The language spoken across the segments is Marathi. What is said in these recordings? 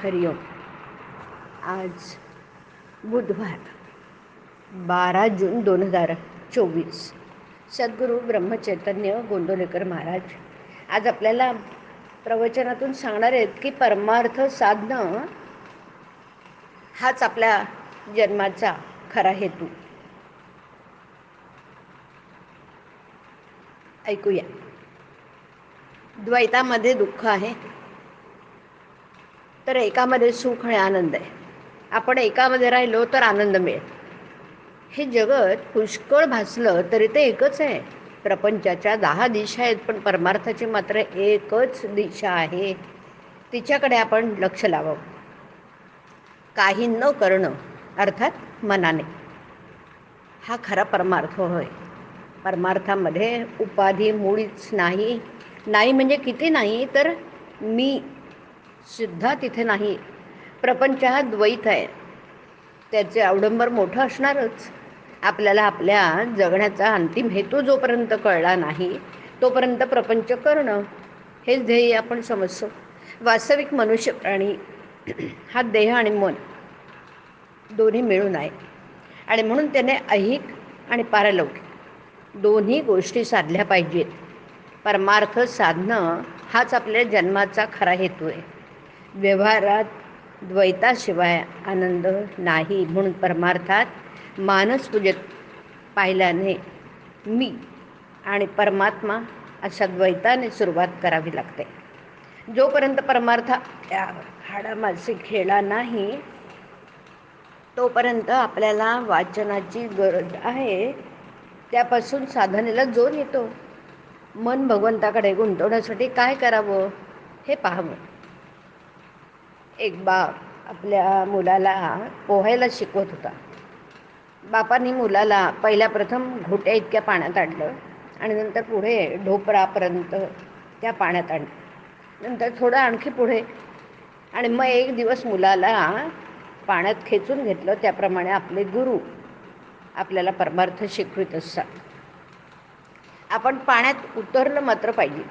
हरिओम. आज बुधवार 12 जून 2024. सद्गुरू ब्रह्मचैतन्य गोंदवलेकर महाराज आज आपल्याला प्रवचनातून सांगणार आहेत की परमार्थ साधणं हाच आपल्या जन्माचा खरा हेतू. ऐकूया. द्वैतामध्ये दुःख आहे तर एकामध्ये सुख आणि आनंद आहे. आपण एकामध्ये राहिलो तर आनंद मिळेल. हे जगत पुष्कळ भासलं तरी ते एकच आहे. प्रपंचाच्या 10 दिशा आहेत पण परमार्थाची मात्र एकच दिशा आहे. तिच्याकडे आपण लक्ष लावावं. काही न करणं अर्थात मनाने, हा खरा परमार्थ होय. परमार्थामध्ये उपाधी मुळीच नाही. नाही म्हणजे किती नाही तर मी सुद्धा तिथे नाही. प्रपंच हा द्वैत आहे. त्याचे अवडंबर मोठं असणारच. आपल्याला आपल्या जगण्याचा अंतिम हेतू जोपर्यंत कळला नाही तोपर्यंत प्रपंच करणं हेच ध्येय आपण समजतो. वास्तविक मनुष्य प्राणी हा देह आणि मन दोन्ही मिळून आहे आणि म्हणून त्याने ऐहिक आणि पारलौकिक दोन्ही गोष्टी साधल्या पाहिजेत. परमार्थ साधणं हाच आपल्या जन्माचा खरा हेतू आहे. व्यवहारात द्वैताशिवाय आनंद नाही. म्हणून परमार्थात मानसपूजेत पाहिल्याने मी आणि परमात्मा अशा द्वैताने सुरुवात करावी लागते. जोपर्यंत परमार्थ हाडामासी खेळला नाही तोपर्यंत आपल्याला वाचनाची गरज आहे. त्यापासून साधनेला जोर येतो. मन भगवंताकडे गुंतवण्यासाठी काय करावं हे पाहावं. एक बाप आपल्या मुलाला पोहायला शिकवत होता. बापाने मुलाला पहिल्या प्रथम घोट्या इतक्या पाण्यात आणलं आणि नंतर पुढे ढोपरापर्यंत त्या पाण्यात आणलं. नंतर थोडं आणखी पुढे आणि मग एक दिवस मुलाला पाण्यात खेचून घेतलं. त्याप्रमाणे आपले गुरु आपल्याला परमार्थ शिकवित असतात. आपण पाण्यात उतरलं मात्र पाहिजे.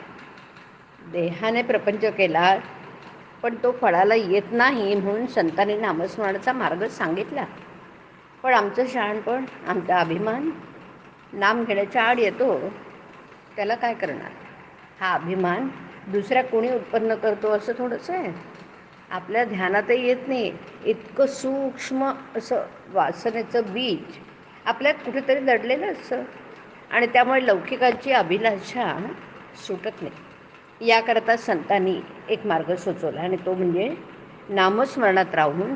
देहाने प्रपंच केला पण तो फळाला येत नाही म्हणून संतांनी नामस्मरणाचा मार्ग सांगितला. पण आमचं शहाणपण, आमचा अभिमान नाम घेण्याच्या आड येतो. त्याला काय करणार? हा अभिमान दुसऱ्या कोणी उत्पन्न करतो असं थोडंच आहे. आपल्या ध्यानातही येत नाही. इतकं सूक्ष्म असं वासनेचं बीज आपल्यात कुठेतरी दडलेलं असतं आणि त्यामुळे लौकिकाची अभिलाषा सुटत नाही. याकरता संतांनी एक मार्ग सुचवला आणि तो म्हणजे नामस्मरणात राहून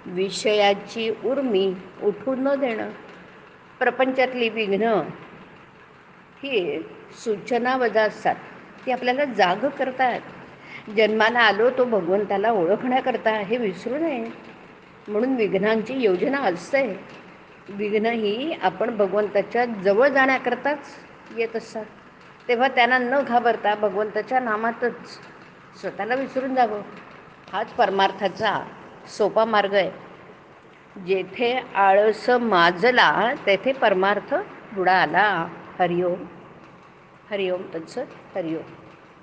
विषयाची उर्मी उठू न देणं. प्रपंचातली विघ्न ही सूचना वजा असतात. ती आपल्याला जाग करतात. जन्माला आलो तो भगवंताला ओळखण्याकरता, हे विसरू नये. म्हणून विघ्नांची योजना असते. विघ्न ही आपण भगवंताच्या जवळ जाण्याकरताच येत असतात. तेव्हा त्यांना न घाबरता भगवंताच्या नामातच स्वतःला विसरून जावं. हाच परमार्थाचा सोपा मार्ग आहे. जेथे आळस माजला तेथे परमार्थ बुडाला. हरिओम. हरिओम तत्सत. हरिओम.